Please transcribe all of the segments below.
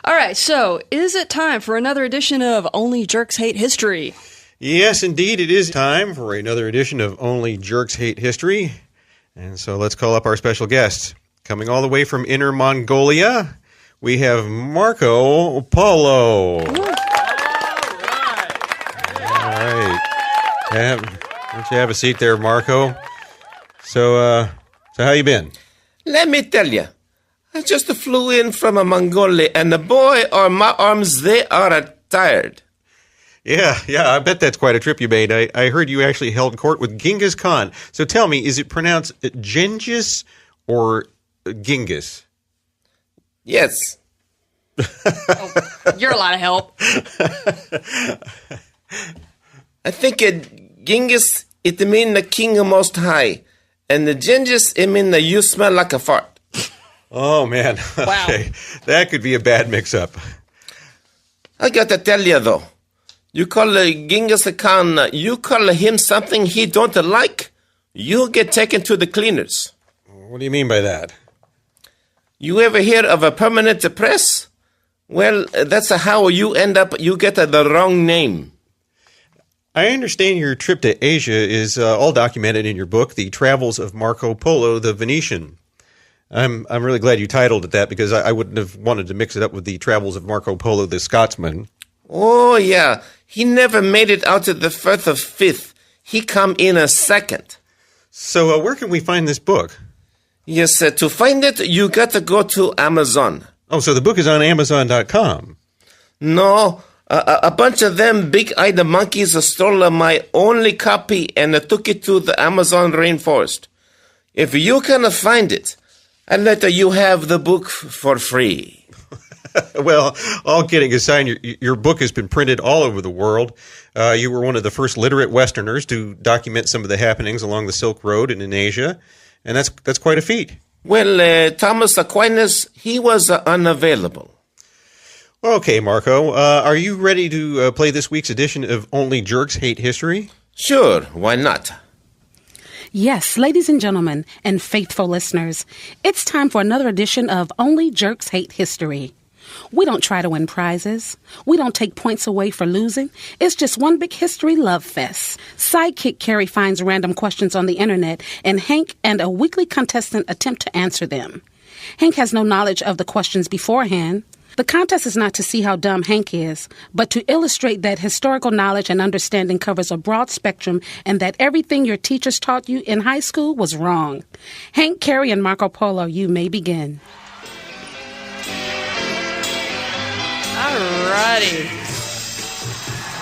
All right, so is it time for another edition of Only Jerks Hate History? Yes, indeed, it is time for another edition of Only Jerks Hate History. And so let's call up our special guest. Coming all the way from Inner Mongolia, we have Marco Polo. All right. Why don't you have a seat there, Marco? So how you been? Let me tell you, I just flew in from Mongolia, and the boy, my arms, they are tired. Yeah, I bet that's quite a trip you made. I heard you actually held court with Genghis Khan. So tell me, is it pronounced Genghis or Genghis? Yes. You're a lot of help. I think Genghis, it means the king most high. And the Genghis, it means that you smell like a fart. Oh, man. Wow. Okay. That could be a bad mix-up. I got to tell you, though. You call Genghis Khan, you call him something he don't like, you'll get taken to the cleaners. What do you mean by that? You ever hear of a permanent press? Well, that's how you end up, you get the wrong name. I understand your trip to Asia is all documented in your book, The Travels of Marco Polo, the Venetian. I'm really glad you titled it that because I wouldn't have wanted to mix it up with The Travels of Marco Polo, the Scotsman. Oh, yeah. He never made it out to the first of fifth. He come in a second. So where can we find this book? Yes, to find it, you got to go to Amazon. Oh, so the book is on Amazon.com. No, a bunch of them big-eyed monkeys stole my only copy and took it to the Amazon rainforest. If you can find it, I'll let you have the book for free. Well, all kidding aside, your book has been printed all over the world. You were one of the first literate Westerners to document some of the happenings along the Silk Road and in Asia, and that's quite a feat. Well, Thomas Aquinas, he was unavailable. Okay, Marco, are you ready to play this week's edition of Only Jerks Hate History? Sure, why not? Yes, ladies and gentlemen, and faithful listeners, it's time for another edition of Only Jerks Hate History. We don't try to win prizes. We don't take points away for losing. It's just one big history love fest. Sidekick Kerry finds random questions on the internet, and Hank and a weekly contestant attempt to answer them. Hank has no knowledge of the questions beforehand. The contest is not to see how dumb Hank is, but to illustrate that historical knowledge and understanding covers a broad spectrum and that everything your teachers taught you in high school was wrong. Hank, Kerry, and Marco Polo, you may begin. Alrighty.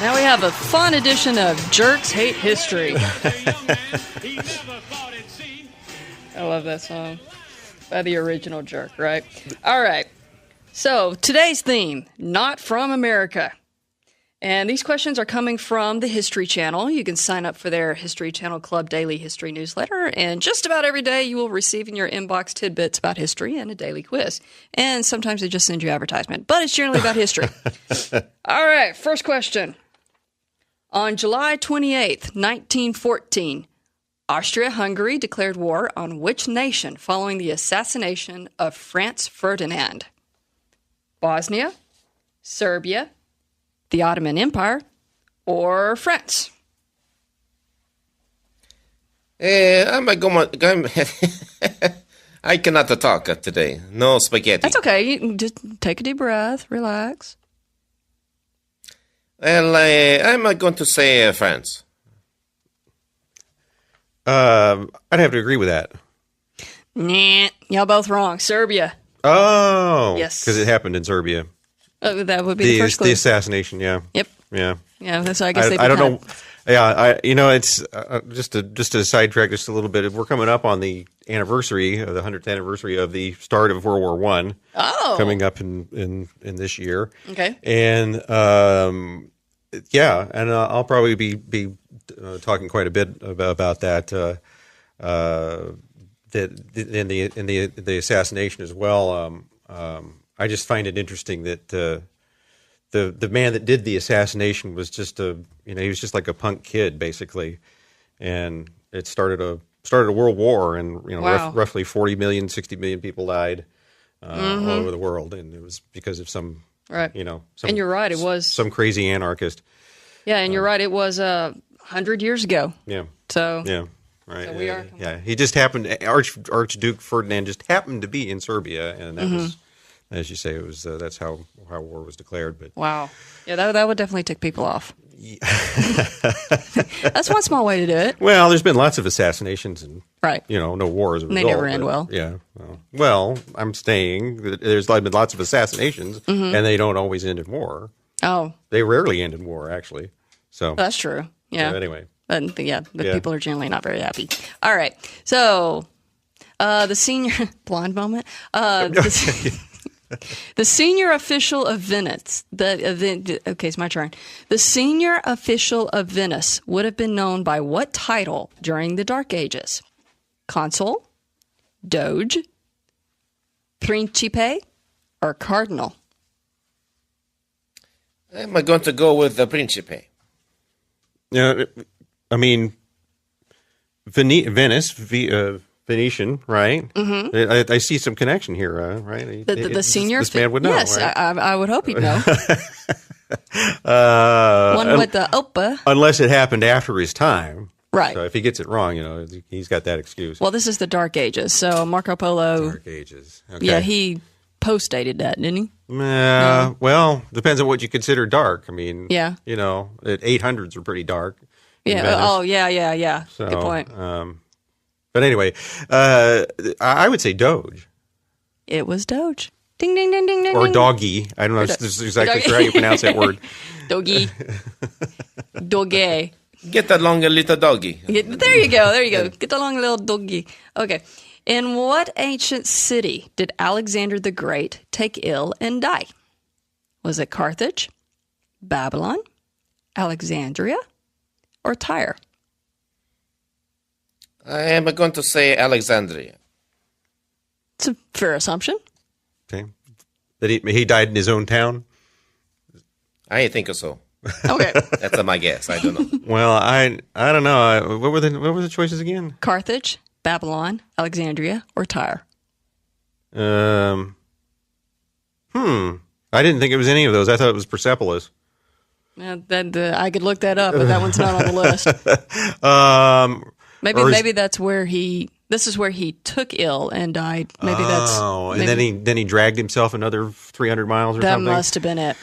Now we have a fun edition of Jerks Hate History. I love that song. By the original Jerk, right? All right. So today's theme, not from America. And these questions are coming from the History Channel. You can sign up for their History Channel Club daily history newsletter. And just about every day you will receive in your inbox tidbits about history and a daily quiz. And sometimes they just send you advertisement. But it's generally about history. All right, first question. On July 28th, 1914, Austria-Hungary declared war on which nation following the assassination of Franz Ferdinand? Bosnia, Serbia, the Ottoman Empire, or France? I cannot talk today. No spaghetti. That's okay. You can just take a deep breath, relax. Well, I'm going to say France. I'd have to agree with that. Nah, y'all both wrong. Serbia. Oh, yes, because it happened in Serbia. That would be the first clue. The assassination. Yeah. Yep. Yeah. Yeah. That's I guess I don't know. Yeah. It's just to sidetrack just a little bit. We're coming up on the anniversary, the 100th anniversary of the start of World War I. Oh. Coming up in this year. Okay. And yeah, and I'll probably be talking quite a bit about that. In the assassination as well. I just find it interesting that the man that did the assassination was just he was just like a punk kid basically, and it started a world war, and wow. Roughly 40 million, 60 million people died. all over the world, and it was because of some, Right. some, And you're right, it was. some crazy anarchist. Yeah, and you're right, it was 100 years ago. Yeah. So, Yeah. Right. So we are- Yeah. He just happened. Archduke Ferdinand just happened to be in Serbia, and that was, as you say, it was. That's how war was declared. But wow. Yeah, that would definitely tick people off. That's one small way to do it. well, there's been lots of assassinations, and Right. no wars. They never end well. Yeah. Well, I'm saying that there's been lots of assassinations, and they don't always end in war. Oh, They rarely end in war, actually. So that's true. Yeah. so anyway. But yeah, the Yeah. people are generally not very happy. All right. So, the senior blonde moment. The senior official of Venice. Okay, it's my turn. The senior official of Venice would have been known by what title during the Dark Ages? Consul, Doge, Principe, or Cardinal? I'm going to go with the Principe. Yeah, I mean, Venice, Venetian, right? Mm-hmm. I see some connection here, right? The senior. This man would know, Yes, right? I would hope he'd know. One with the Opa. Unless it happened after his time. Right. So if he gets it wrong, he's got that excuse. Well, this is the Dark Ages. So Marco Polo, Dark Ages. Okay. yeah, he post-dated that, didn't he? Well, depends on what you consider dark. I mean, Yeah. the 800s are pretty dark. in Yeah. Venice. Oh, yeah. So, Good point. But anyway, I would say Doge It was Doge. Ding, ding, ding, ding, ding. or ding. doggy. I don't know if this is exactly sure how you pronounce that word. Doggy. Doge. Get along, a little doggy. There you go. Get along, little doggy. Okay. In what ancient city did Alexander the Great take ill and die? Was it Carthage, Babylon, Alexandria, or Tyre? I am going to say Alexandria. It's a fair assumption. Okay, that he died in his own town. I think so. Okay. That's my guess. I don't know. Well, I don't know. What were the choices again? Carthage, Babylon, Alexandria, or Tyre? I didn't think it was any of those. I thought it was Persepolis. Yeah, I could look that up, but that one's not on the list. Maybe that's where this is where he took ill and died. Maybe that's. Oh, and then he dragged himself another 300 miles or that something. must have been it.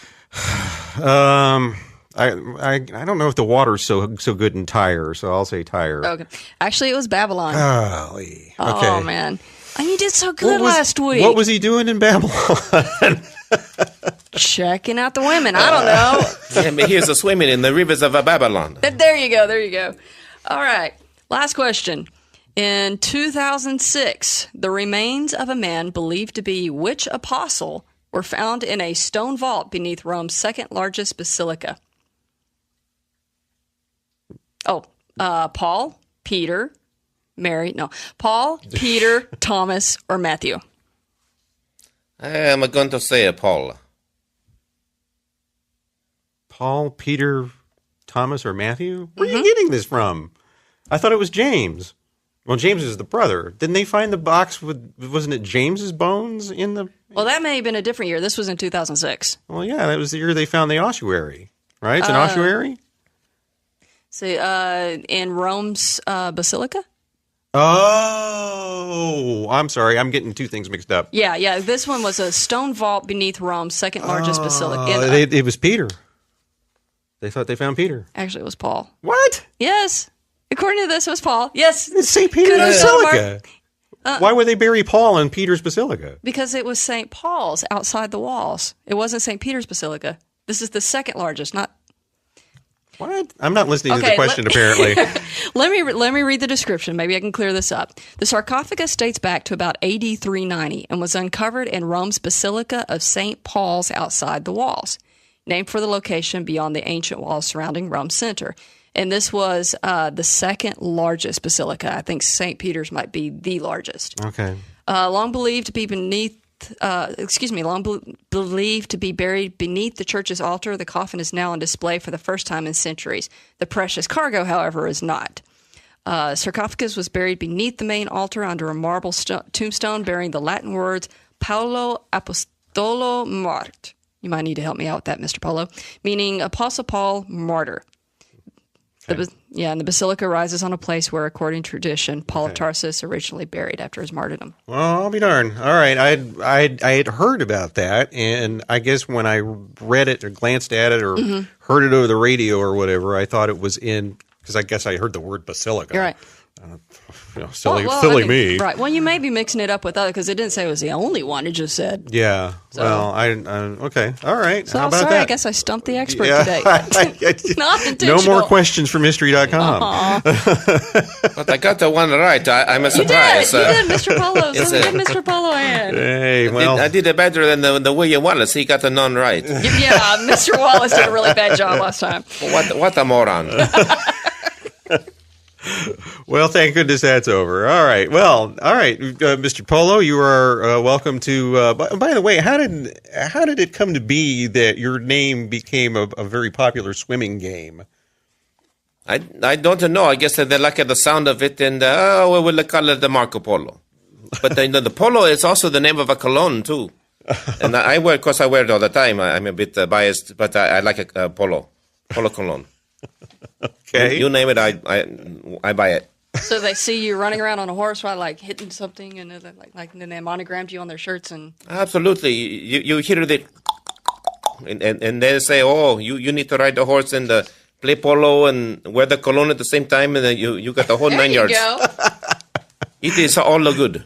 I don't know if the water's so good in Tyre, so I'll say Tyre. Okay, actually, it was Babylon. Golly. Okay. Oh man, and you did so good last week. What was he doing in Babylon? Checking out the women? I don't know. Yeah, but here's a swimming in the rivers of Babylon. There you go. All right, last question. In 2006, the remains of a man believed to be which apostle were found in a stone vault beneath Rome's second largest basilica? Oh, Paul, Peter, Mary. No, Paul, Peter, Thomas, or Matthew? I am going to say Paul. Paul, Peter, Thomas, or Matthew? Where are you getting this from? I thought it was James. Well, James is the brother. Didn't they find the box wasn't it James's bones in the... Well, that may have been a different year. This was in 2006. Well, yeah, that was the year they found the ossuary, right? It's an ossuary? So, in Rome's basilica? Oh, I'm sorry. I'm getting two things mixed up. Yeah. This one was a stone vault beneath Rome's second largest basilica. It was Peter. They thought they found Peter. Actually, it was Paul. What? Yes. According to this, it was Paul. Yes. It's St. Peter's Kudos, Basilica. Mark. Why would they bury Paul in Peter's Basilica? Because it was St. Paul's outside the walls. It wasn't St. Peter's Basilica. This is the second largest, not... What? I'm not listening to the question, apparently. Let me read the description. Maybe I can clear this up. The sarcophagus dates back to about AD 390 and was uncovered in Rome's Basilica of St. Paul's outside the walls, named for the location beyond the ancient walls surrounding Rome's center. And this was the second largest basilica. I think St. Peter's might be the largest. Okay. Long believed to be believed to be buried beneath the church's altar, the coffin is now on display for the first time in centuries. The precious cargo, however, is not. Sarcophagus was buried beneath the main altar under a marble tombstone bearing the Latin words Paulo Apostolo Mart. You might need to help me out with that, Mr. Polo. Meaning Apostle Paul Martyr. Okay. And the basilica rises on a place where, according to tradition, Paul of Tarsus originally buried after his martyrdom. Well, I'll be darned. All right, I had heard about that, and I guess when I read it or glanced at it or heard it over the radio or whatever, I thought it was in, because I guess I heard the word basilica. You're right. Silly I mean, me. Right. Well, you may be mixing it up with other, because it didn't say it was the only one. It just said. Yeah. So. Well, okay. All right. So How about sorry, that? I guess I stumped the expert Yeah. today. Not intentional. No more questions from History.com. But I got the one right. I'm a You did. surprise. You did, Mr. Polo. It's So give Mr. Polo a hand. Hey, well. I did it better than the William Wallace. He got the none right. Yeah, Mr. Wallace did a really bad job last time. What a moron. Well, thank goodness that's over. All right. Well, all right, Mr. Polo, you are welcome to. By the way, how did it come to be that your name became a very popular swimming game? I don't know. I guess they like the sound of it, and we'll call it the Marco Polo. But the Polo is also the name of a cologne too. And I wear it all the time. I'm a bit biased, but I like a Polo cologne. Okay. You name it, I buy it. So they see you running around on a horse while like hitting something, and then they monogrammed you on their shirts and. Absolutely, you hear it, and they say, "Oh, you need to ride the horse and play polo and wear the cologne at the same time, and then you got the whole There 9 you yards." go. It is all good.